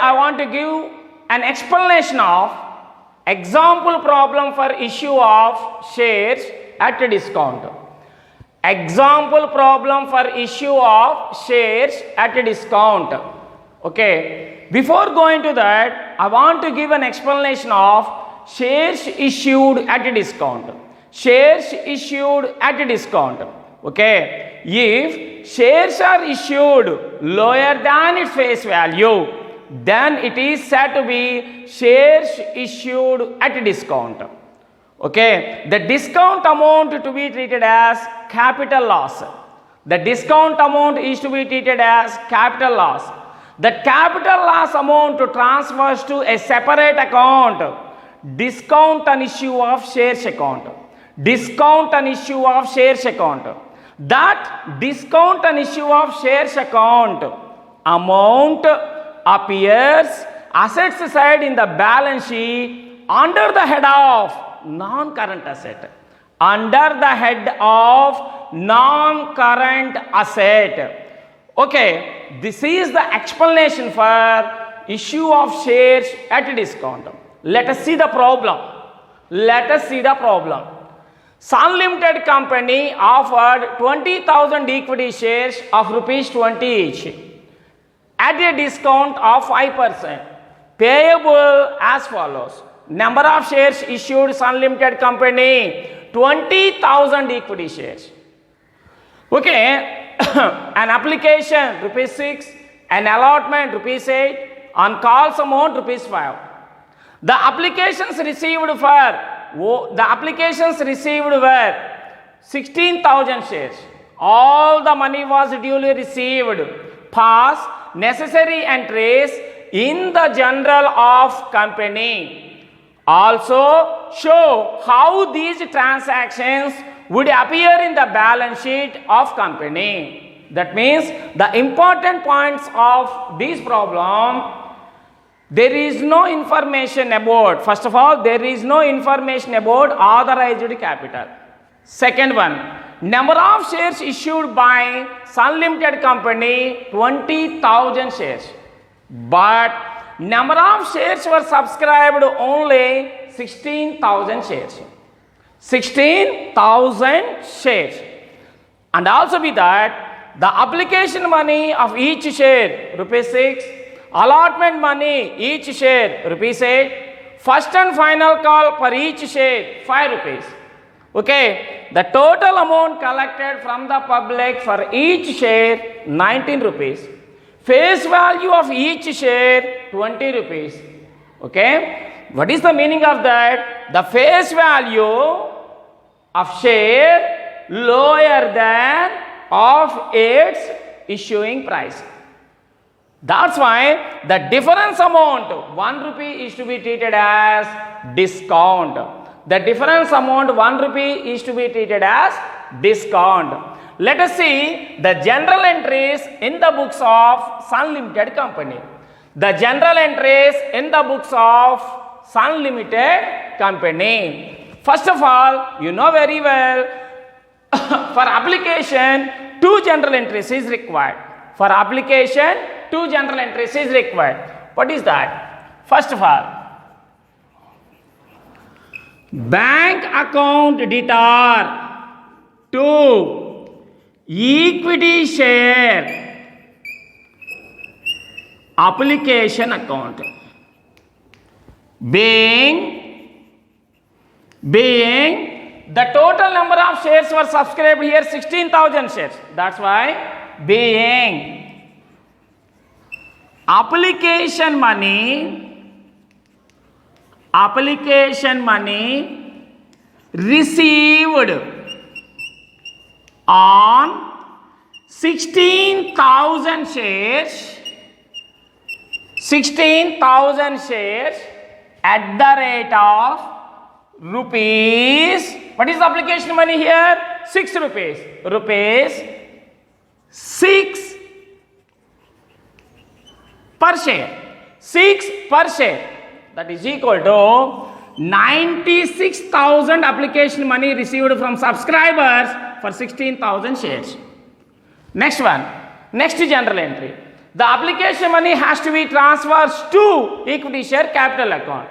I want to give an explanation of example problem for issue of shares at a discount. Example problem for issue of shares at a discount. Okay. Before going to that, I want to give an explanation of shares issued at a discount. Shares issued at a discount. Okay. If shares are issued lower than its face value, then it is said to be shares issued at a discount. Okay. The discount amount to be treated as capital loss. The discount amount is to be treated as capital loss. The capital loss amount transfers to a separate account, discount and issue of shares account. Discount and issue of shares account. That discount and issue of shares account amount appears assets side in the balance sheet under the head of non-current asset. Under the head of non-current asset. Okay, this is the explanation for issue of shares at a discount. Let us see the problem. Let us see the problem. Sun Limited Company offered 20,000 equity shares of rupees 20 each at a discount of 5%, payable as follows. Number of shares issued Sun Limited Company 20,000 equity shares. Okay. An application rupees 6, an allotment rupees 8, on calls amount rupees 5. The applications received were 16,000 shares. All the money was duly received. Pass necessary entries in the journal of company. Also show how these transactions would appear in the balance sheet of company. That means the important points of this problem, there is no information about, first of all, there is no information about authorized capital. Second one, number of shares issued by Sun Limited Company 20,000 shares. But number of shares were subscribed only 16,000 shares. 16,000 shares. And also with that, the application money of each share rupees 6, allotment money each share rupees 8, first and final call for each share 5 rupees. Okay, the total amount collected from the public for each share 19 rupees. Face value of each share 20 rupees. Okay, what is the meaning of that? The face value of share lower than of its issuing price. That's why the difference amount 1 rupee is to be treated as discount. The difference amount 1 rupee is to be treated as discount. Let us see the general entries in the books of Sun Limited Company. The general entries in the books of Sun Limited Company. First of all, you know very well, for application, 2 general entries is required. For application, 2 general entries is required. What is that? First of all, bank account debtor to equity share application account being the total number of shares were subscribed here 16,000 shares. That's why being application money received on 16,000 shares at the rate of rupees. What is the application money here? 6 rupees. Rupees 6 per share. 6 per share. That is equal to 96,000 application money received from subscribers for 16,000 shares. Next one. Next general entry. The application money has to be transferred to equity share capital account.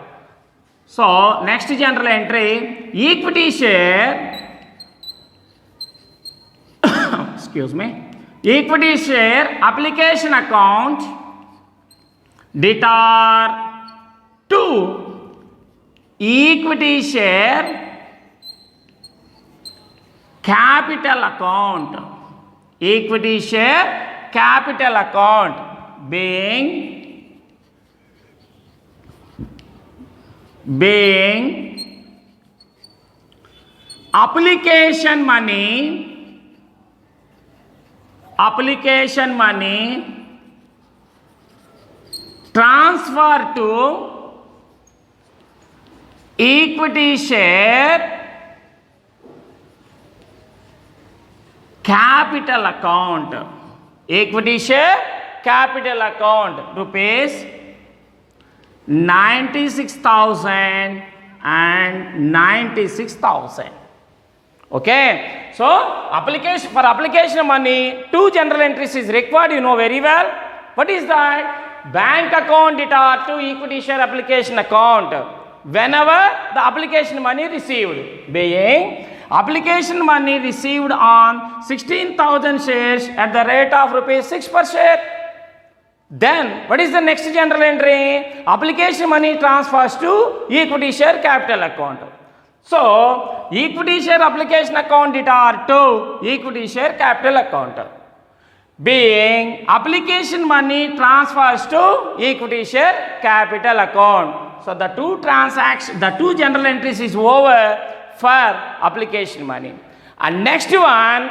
So next general entry, equity share, excuse me, equity share application account debtor to equity share capital account. Equity share capital account being application money transfer to equity share capital account. Equity share capital account rupees 96,000 and 96,000. Okay, so application money, two general entries is required, you know very well. What is that? Bank account debtor to equity share application account whenever the application money received, being application money received on 16,000 shares at the rate of rupees 6 per share. Then what is the next general entry? Application money transfers to equity share capital account. So equity share application account debtor to equity share capital account, being application money transfers to equity share capital account. So the two general entries is over for application money. And next one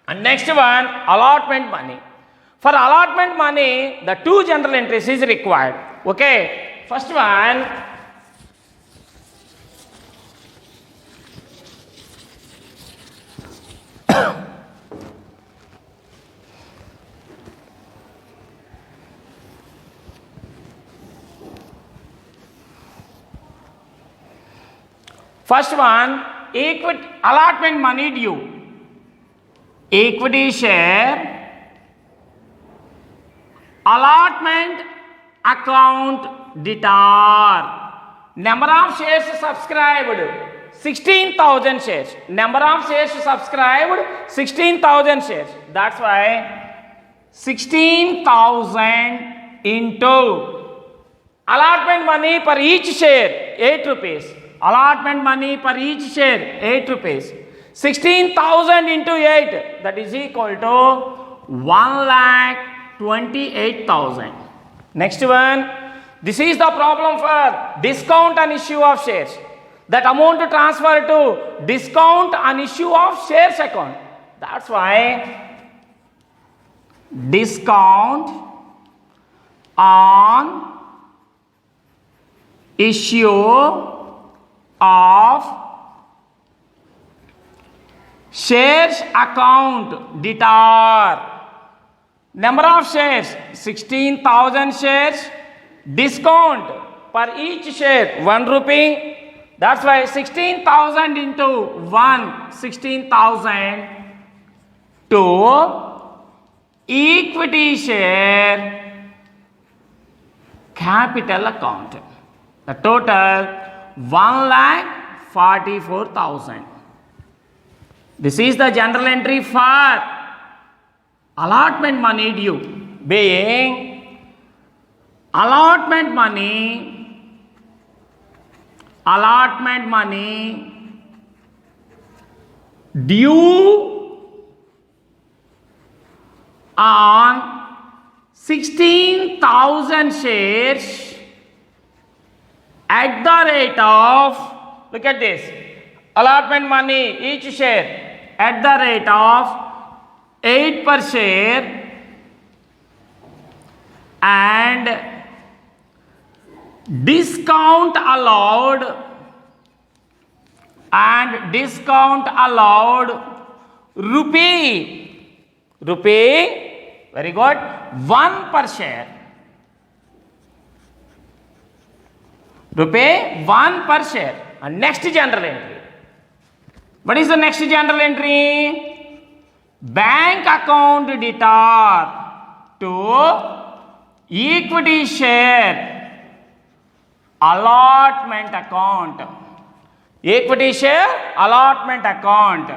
allotment money. For allotment money, the two general entries is required. Okay, first one, equity allotment money due. Equity share allotment account debtor. Number of shares subscribed 16,000 shares. Number of shares subscribed 16,000 shares. That's why 16,000 into allotment money per each share 8 rupees. Allotment money per each share 8 rupees. 16,000 into 8, that is equal to 1,28,000. Next one, this is the problem for discount on issue of shares. That amount to transfer to discount on issue of shares account. That's why discount on issue of shares account debtor. Number of shares 16,000 shares. Discount per each share 1 rupee. That's why 16,000 into 1, 16,000 to equity share capital account. The total 1,44,000. This is the general entry for allotment money due, being allotment money due on 16,000 shares at the rate of, look at this, allotment money each share at the rate of 8 per share, and discount allowed rupee, very good, 1 per share. Rupee 1 per share. And next general entry. What is the next general entry? Bank account debtor to equity share allotment account. Equity share allotment account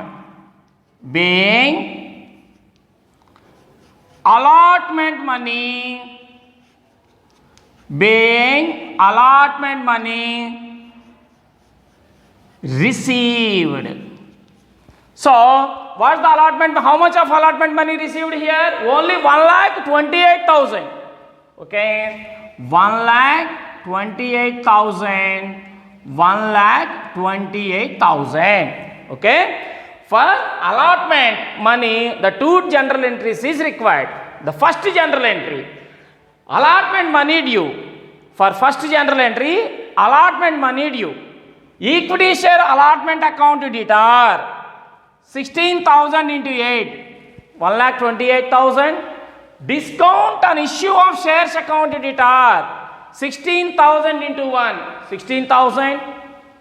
being allotment money received. So what's the allotment? How much of allotment money received here? Only 1,28,000. Okay, 1,28,000. 1,28,000. Okay, for allotment money, the two general entries is required. The first general entry, allotment money due. For first general entry, allotment money due. Equity share allotment account debtor 16,000 into 8, 1,28,000. Discount on issue of shares account debtor 16,000 into 1, 16,000.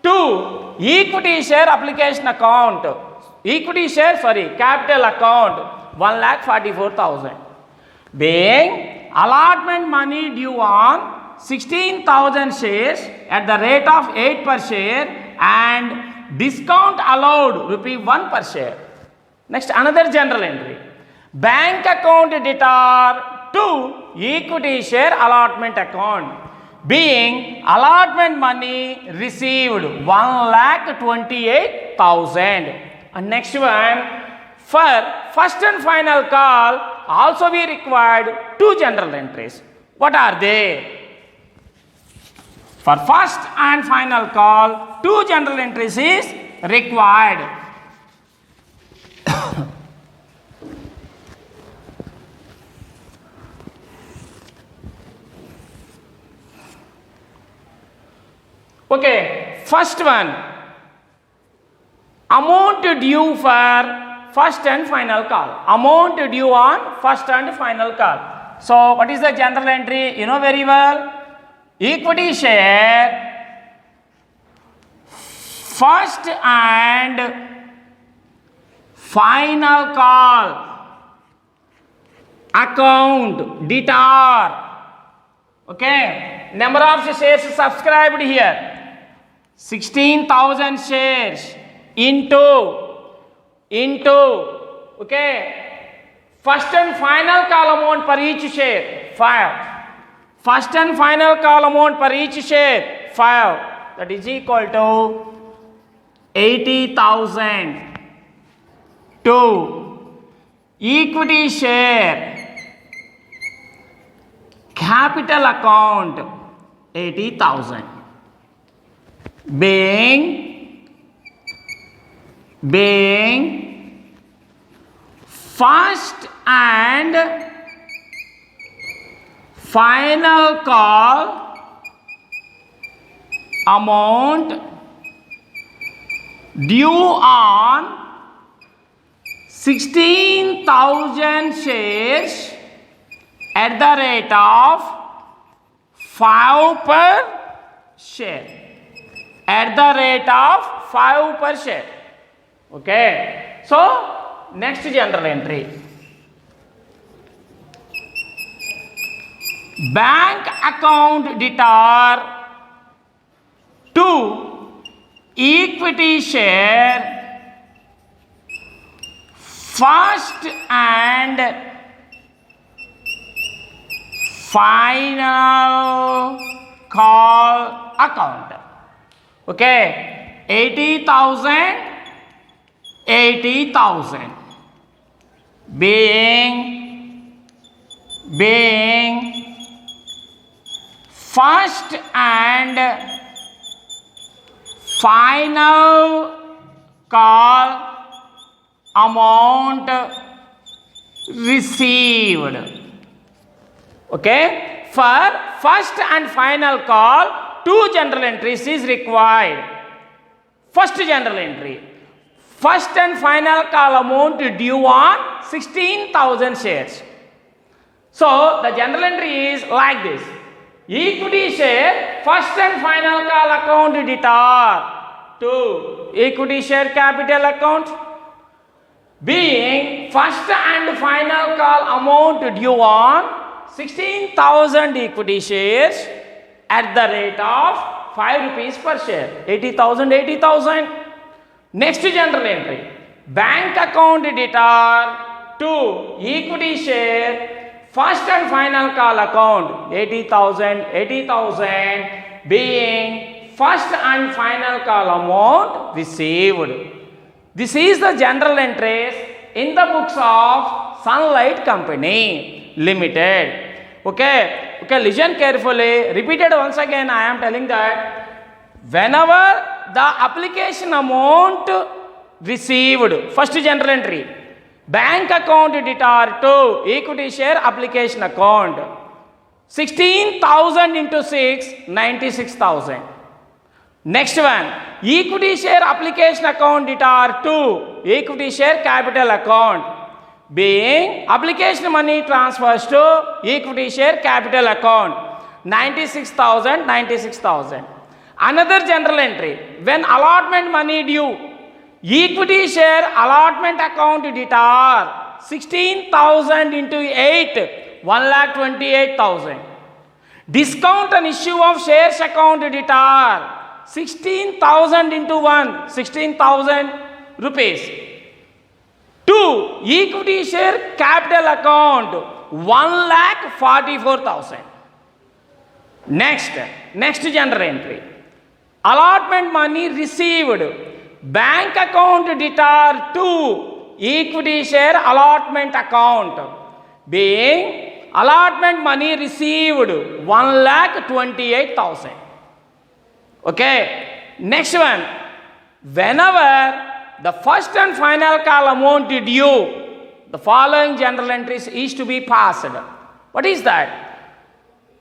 2, equity share application account, capital account 1,44,000. Being allotment money due on 16,000 shares at the rate of 8 per share and discount allowed ₹1 per share. Next, another general entry. Bank account debtor to equity share allotment account being allotment money received 1,28,000. And next one, for first and final call also we required two general entries. What are they? For first and final call, two general entries is required. Okay, first one, amount due for first and final call. Amount due on first and final call. So what is the general entry? You know very well. Equity share first and final call account debtor. Okay, number of shares subscribed here 16,000 shares into okay, first and final call amount per each share 5. First and final call amount per each share 5, that is equal to 80,000 to equity share capital account 80,000 being first and final call amount due on 16,000 shares at the rate of 5 per share. At the rate of 5 per share. Okay. So next general entry. Bank account debtor to equity share first and final call account. Okay, 80,000 being first and final call amount received. Okay, for first and final call, two general entries is required. First general entry, first and final call amount due on 16,000 shares. So the general entry is like this: equity share first and final call account debtor to equity share capital account being first and final call amount due on 16,000 equity shares at the rate of 5 rupees per share. 80,000, 80,000. Next general entry. Bank account debtor to equity share first and final call account 80,000, 80,000 being first and final call amount received. This is the general entries in the books of Sunlight Company Limited. Okay, listen carefully. Repeated once again, I am telling that whenever the application amount received, first general entry, bank account debtor to equity share application account, 16,000 into 6, 96,000. Next one, equity share application account debtor to equity share capital account, being application money transfers to equity share capital account, 96,000, 96,000. Another general entry, when allotment money due, equity share allotment account debtor, 16,000 into 8, 1,28,000. Discount and issue of shares account debtor, 16,000 into 1, 16,000 rupees. 2. Equity share capital account, 1,44,000. Next general entry. Allotment money received, bank account debtor to equity share allotment account, being allotment money received 1,28,000. Okay, next one, whenever the first and final call amount due, the following general entries is to be passed. What is that?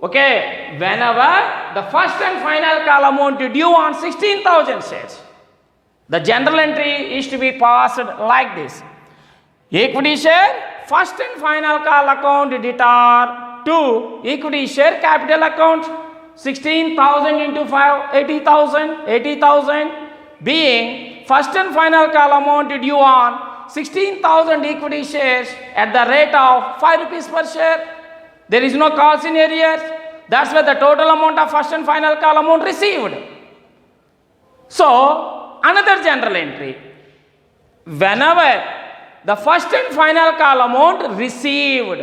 Okay, whenever the first and final call amount due on 16,000 shares, the general entry is to be passed like this. Equity share first and final call account debtor to equity share capital account, 16,000 into 5, 80,000, 80,000 being first and final call amount due on 16,000 equity shares at the rate of 5 rupees per share. There is no calls in arrears. That's why the total amount of first and final call amount received. So, another general entry. Whenever the first and final call amount received.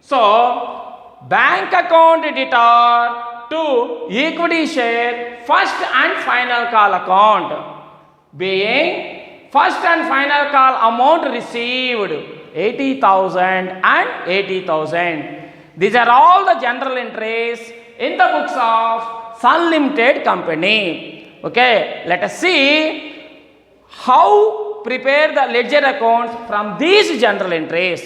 So, bank account debtor to equity share first and final call account, being first and final call amount received 80,000 and 80,000. These are all the general entries in the books of Sun Limited Company. Okay, let us see how prepare the ledger accounts from these general entries.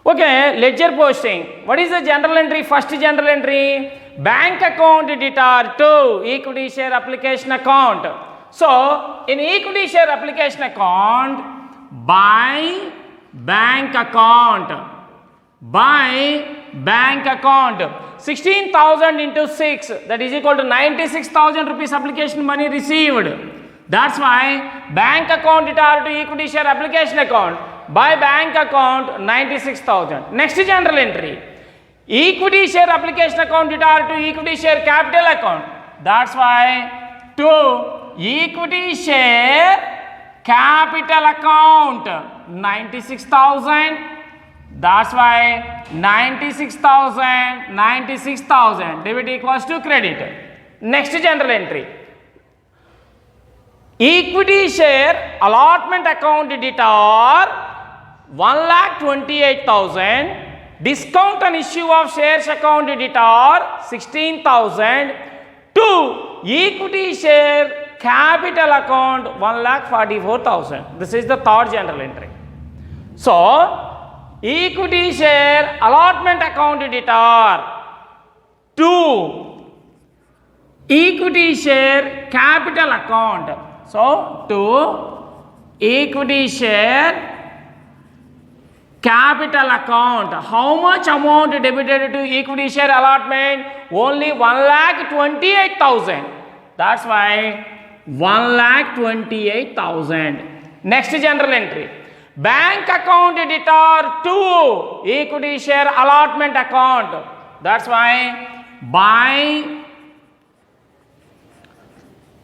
Okay, ledger posting. What is the general entry? First general entry, bank account debtor to equity share application account. So, in equity share application account, by bank account, 16,000 into 6, that is equal to 96,000 rupees application money received. That's why bank account debtor to equity share application account, by bank account 96,000. Next general entry, equity share application account debtor to equity share capital account. That's why to equity share capital account 96,000. That's why 96,000, 96,000 debit equals to credit. Next general entry, equity share allotment account debtor 1,28,000, discount and issue of shares account debtor 16,000 to equity share capital account 1,44,000. This is the third general entry. So, equity share allotment account debtor to equity share capital account. So, to equity share capital account. How much amount debited to equity share allotment? Only 1,28,000. That's why 1,28,000. Next general entry, bank account debtor to equity share allotment account. That's why by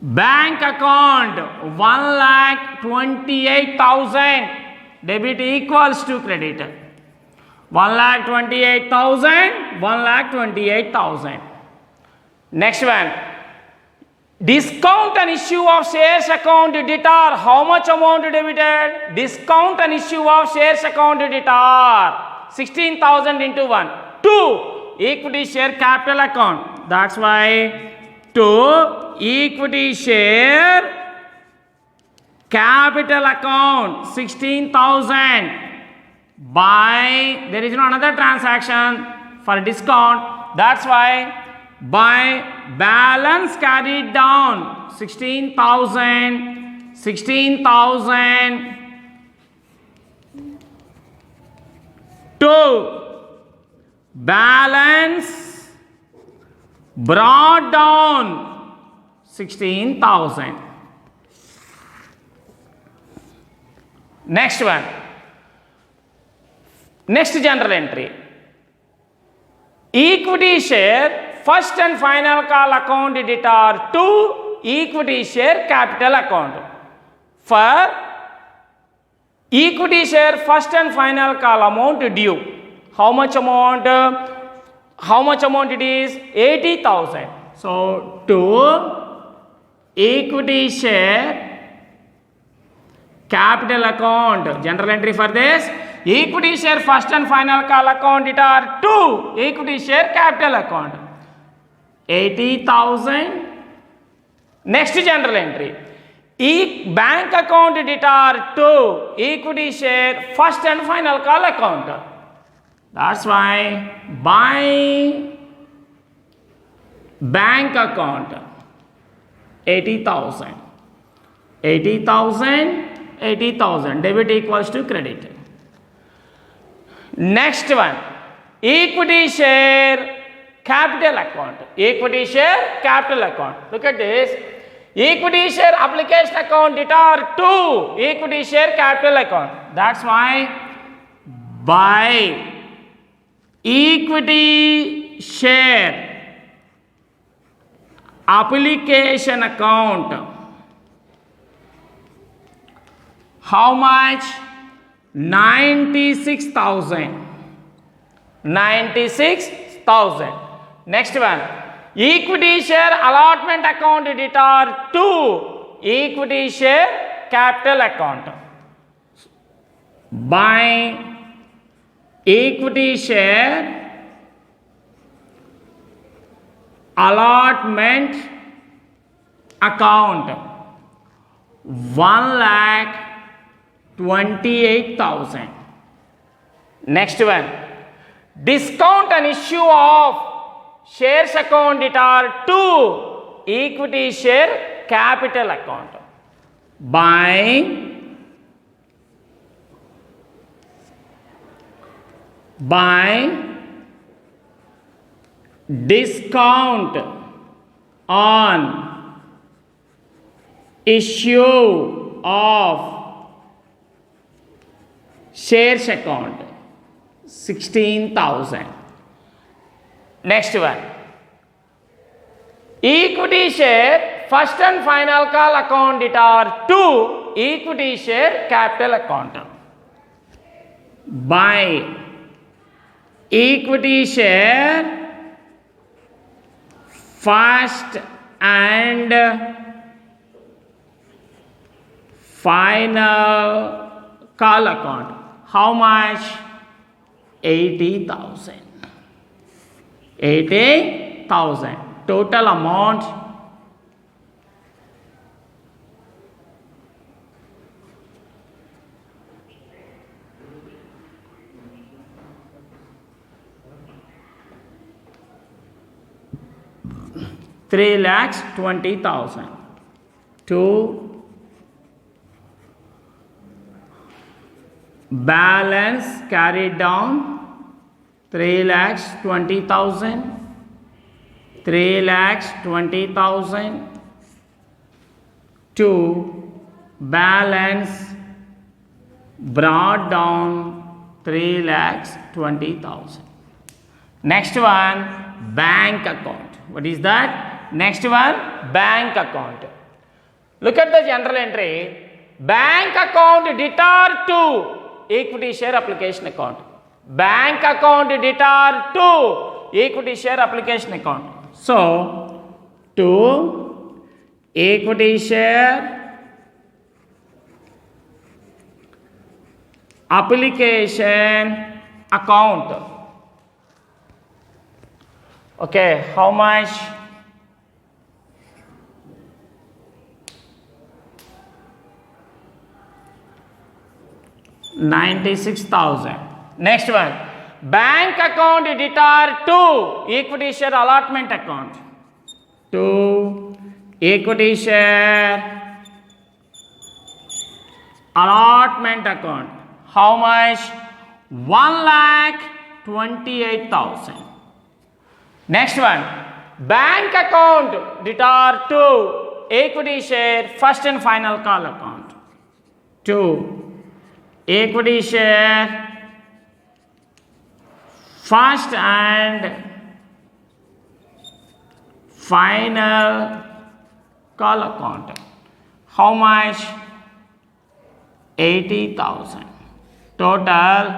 bank account 1,28,000 debit equals to credit. 1,28,000, 1,28,000. Next one. Discount and issue of shares account debtor. How much amount debited? Discount and issue of shares account debtor. 16,000 into 1. 2. Equity share capital account. That's why 2. Equity share capital account 16,000 by, there is no another transaction for discount. That's why by balance carried down 16,000 to balance brought down 16,000. Next one. Next general entry. Equity share first and final call account debtor to equity share capital account. For equity share first and final call amount due. How much amount? How much amount it is? 80,000. So to equity share capital account, general entry for this, equity share first and final call account debtor to equity share capital account 80,000. Next general entry, bank account debtor to equity share first and final call account. That's why by bank account 80,000, 80,000, 80,000 debit equals to credit. Next one, equity share capital account. Equity share capital account. Look at this. Equity share application account debtor to equity share capital account. That's why by equity share application account, how much? 96,000. 96,000. Next one, equity share allotment account debtor to equity share capital account. By equity share allotment account 1,28,000. Next one, discount and issue of shares account debtor to equity share capital account. By discount on issue of shares account 16,000. Next one, equity share first and final call account debtor to equity share capital account. By equity share first and final call account. How much? 80,000. 80,000. Total amount $3,20,000 to balance carried down 3,20,000, 3,20,000 to balance brought down 3,20,000. Next one, bank account. What is that? Next one, bank account. Look at the general entry. Bank account debtor to equity share application account. Bank account debtor to equity share application account. So, to equity share application account. Okay, how much? $96,000. Next one, bank account debtor to equity share allotment account. To equity share allotment account. How much? 1,28,000. Next one, bank account debtor to equity share first and final call account. To equity share first and final call account. How much? 80,000. Total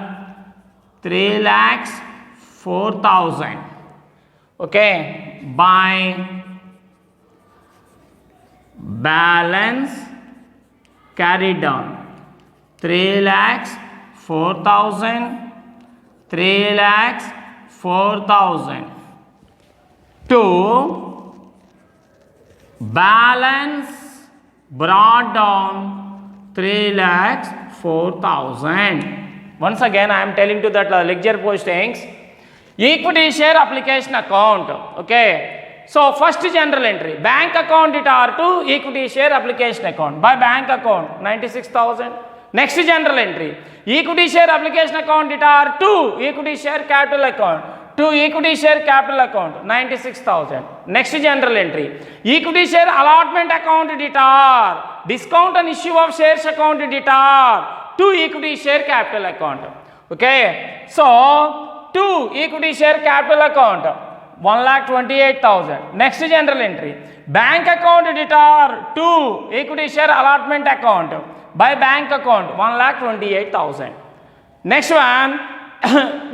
3,04,000. Okay, by balance carried down. 3,04,000, 3,04,000 to balance brought down 3,04,000. Once again, I am telling to that lecture postings, equity share application account. Okay. So, first general entry, bank account debtor to equity share application account. By bank account, 96,000. Next general entry, equity share application account debtor to equity share capital account. To equity share capital account, 96,000. Next general entry, equity share allotment account debtor, discount on issue of shares account debtor to equity share capital account. Okay. So, to equity share capital account, 1,28,000. Next general entry, bank account debtor to equity share allotment account. By bank account, 1,28,000. Next one,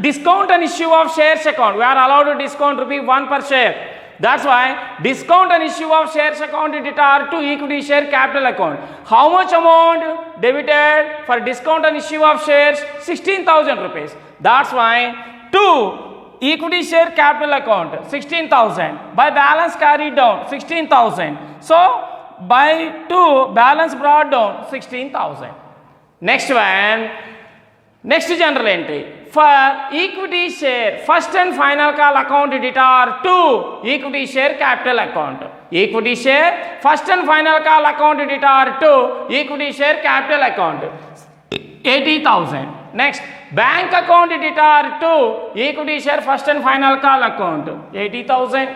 discount on issue of shares account. We are allowed to discount ₹1 per share. That's why discount on issue of shares account debtor to equity share capital account. How much amount debited for discount on issue of shares? 16,000 rupees. That's why to equity share capital account, 16,000. By balance carried down, 16,000. So, by 2 balance brought down, 16,000. Next one, next general entry, for equity share first and final call account debtor to equity share capital account. Equity share first and final call account debtor to equity share capital account, 80,000. Next, bank account debtor to equity share first and final call account, 80,000.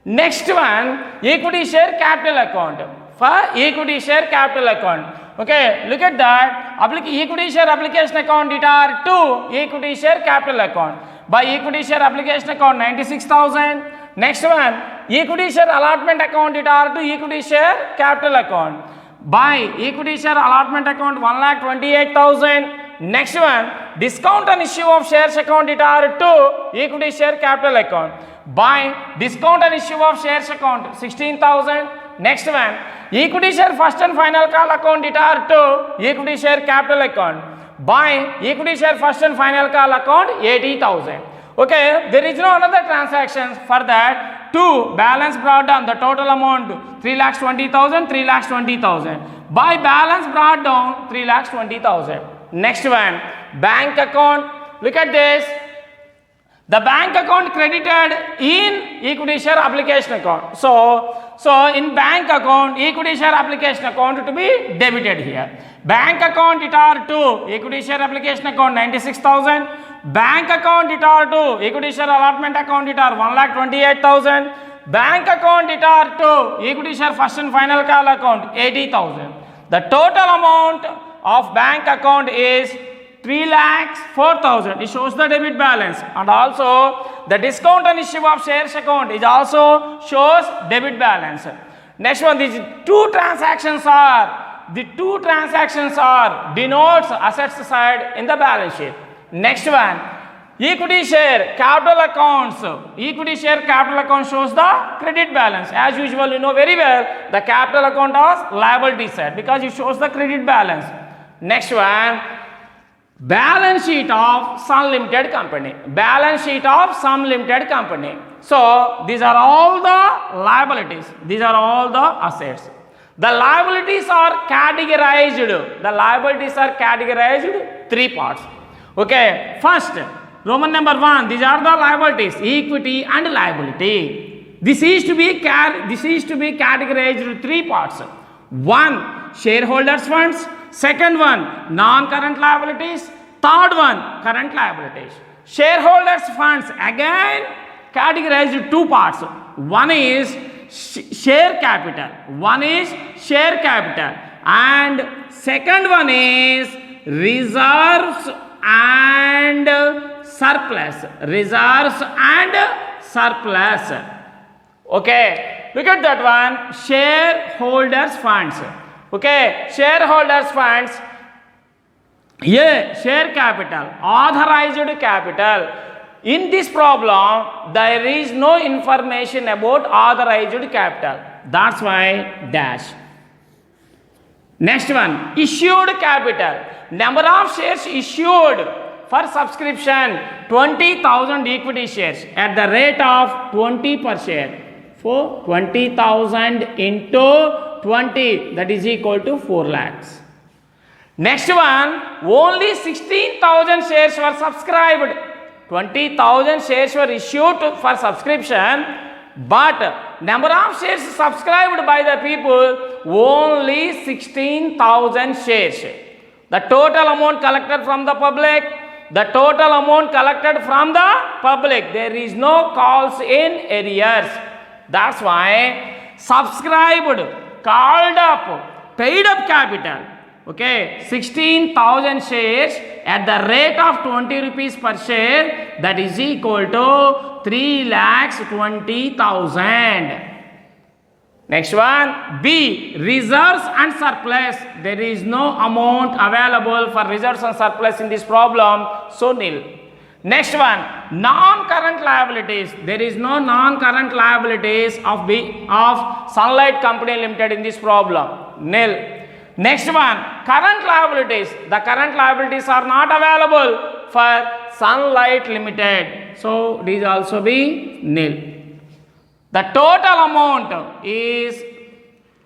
Next one, equity share capital account. For equity share capital account. Okay, look at that. Equity share application account debtor to equity share capital account. By equity share application account, 96,000. Next one, equity share allotment account debtor to equity share capital account. By equity share allotment account, 1,28,000. Next one, discount on issue of shares account debtor to equity share capital account. By discount on issue of shares account, 16,000. Next one, equity share first and final call account debtor to equity share capital account. By equity share first and final call account, 80,000. Okay, there is no another transactions for that. To balance brought down, the total amount 3,20,000, 3,20,000. By balance brought down, 3,20,000. Next one, bank account. Look at this. The bank account credited in equity share application account. So in bank account, equity share application account to be debited here. Bank account debtor to equity share application account, 96,000. Bank account debtor to equity share allotment account debtor, 1,28,000. Bank account debtor to equity share first and final call account, 80,000. The total amount of bank account is 3,04,000. It shows the debit balance, and also the discount on issue of shares account is also shows debit balance. Next one, these two transactions are denotes assets side in the balance sheet. Next one, equity share capital accounts. Equity share capital account shows the credit balance. As usual, you know very well the capital account is liability side because it shows the credit balance. Next one, balance sheet of some limited company. Balance sheet of some limited company. So these are all the liabilities. These are all the assets. The liabilities are categorized. The liabilities are categorized three parts. Okay. First, Roman number 1. These are the liabilities: equity and liability. This is to be categorized three parts. One, shareholders funds. Second one, non-current liabilities. Third one, current liabilities. Shareholders funds again categorized two parts. One is share capital. One is share capital, and second one is reserves and surplus. Reserves and surplus. Okay, look at that one. Shareholders funds. Okay, shareholders funds. Yeah, share capital, authorized capital. In this problem, there is no information about authorized capital. That's why dash. Next one, issued capital. Number of shares issued for subscription 20,000 equity shares at the rate of 20 per share. For 20,000 into 20, that is equal to 4 lakhs. Next one, only 16,000 shares were subscribed. 20,000 shares were issued for subscription, but number of shares subscribed by the people only 16,000 shares. The total amount collected from the public, there is no calls in arrears. That's why subscribed, called up, paid up capital. Okay, 16,000 shares at the rate of 20 rupees per share, that is equal to 3,20,000. Next one, B, reserves and surplus. There is no amount available for reserves and surplus in this problem, so nil. Next one, non-current liabilities. There is no non-current liabilities of Sunlight Company Limited in this problem, nil. Next one, current liabilities. The current liabilities are not available for Sunlight Limited, so these also be nil. The total amount is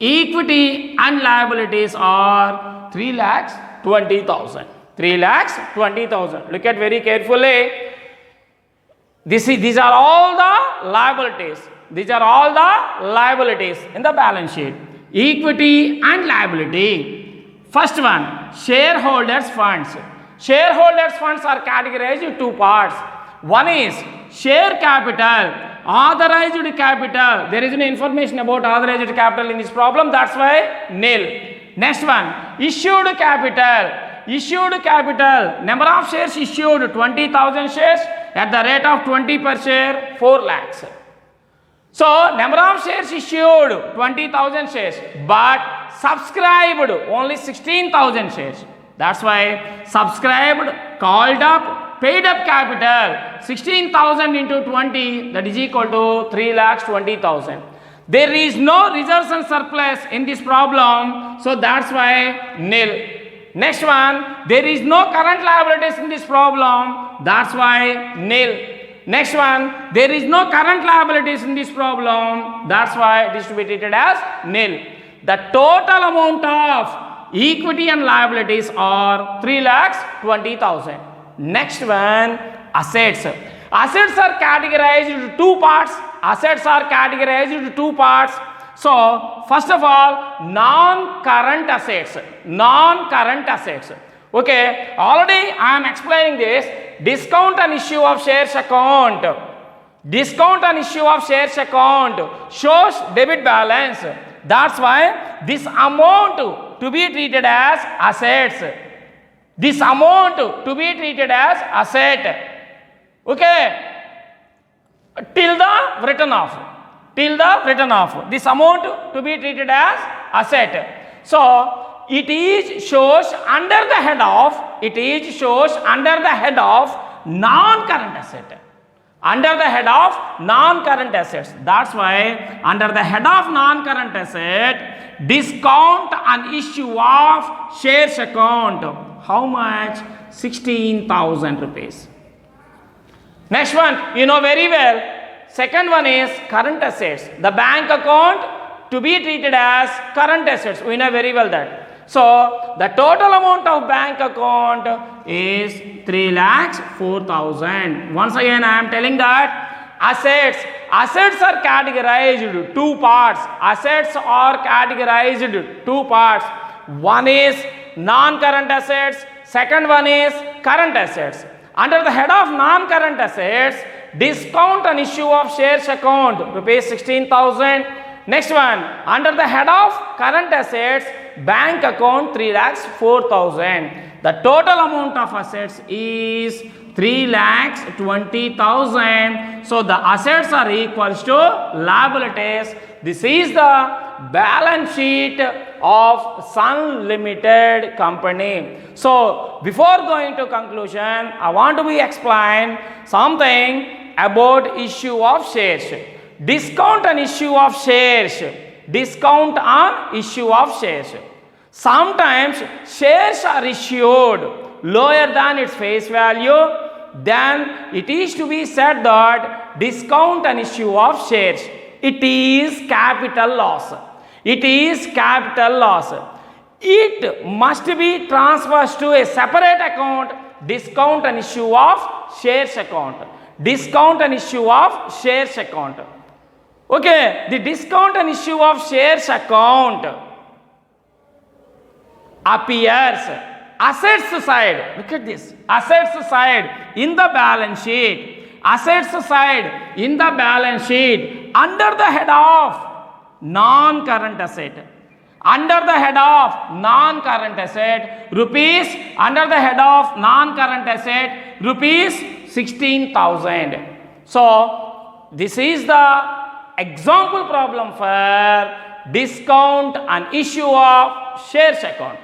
equity and liabilities are 3,20,000. 3,20,000. Look at very carefully. These are all the liabilities. These are all the liabilities in the balance sheet. Equity and liability. First one, shareholders funds. Shareholders funds are categorized in two parts. One is share capital, authorized capital. There is no information about authorized capital in this problem, that's why nil. Next one, issued capital. Issued capital, number of shares issued 20,000 shares at the rate of 20 per share, 4 lakhs. So, number of shares issued 20,000 shares, but subscribed only 16,000 shares. That's why subscribed, called up, paid up capital 16,000 into 20, that is equal to 3,20,000. There is no reserves and surplus in this problem, so that's why nil. Next one, there is no current liabilities in this problem, that's why nil. Next one, there is no current liabilities in this problem, that's why it is to be treated as nil. The total amount of equity and liabilities are 3,20,000. Next one, assets. Assets are categorized into two parts. Assets are categorized into two parts. So, first of all, non-current assets. Non-current assets. Okay, already I am explaining this. Discount and issue of shares account. Discount and issue of shares account shows debit balance. That's why this amount to be treated as assets. This amount to be treated as asset. Okay. Till the written off. Till the written off. This amount to be treated as asset. So it is shows under the head of. It is shows under the head of non-current asset. Under the head of non-current assets. That's why under the head of non-current asset, discount on issue of shares account. How much? 16,000 rupees. Next one, you know very well. Second one is current assets. The bank account to be treated as current assets. We know very well that. So the total amount of bank account is 3,04,000. Once again, I am telling that assets are categorized two parts. Assets are categorized two parts. One is non-current assets. Second one is current assets. Under the head of non-current assets, discount on issue of shares account, rupees 16,000. Next one, under the head of current assets, bank account 3,04,000. The total amount of assets is 3,20,000. So the assets are equals to liabilities. This is the balance sheet of Sun Limited company. So before going to conclusion, I want to explain something about issue of shares. Discount on issue of shares. Discount on issue of shares. Sometimes shares are issued lower than its face value. Then it is to be said that discount on issue of shares. It is capital loss. It is capital loss. It must be transferred to a separate account. Discount on issue of shares account. Discount on issue of shares account. Okay, the discount on issue of shares account appears assets side. Look at this. Assets side in the balance sheet. Assets side in the balance sheet under the head of non-current asset. Under the head of non-current asset, rupees, under the head of non-current asset, rupees 16,000. So this is the example problem for discount on issue of shares account.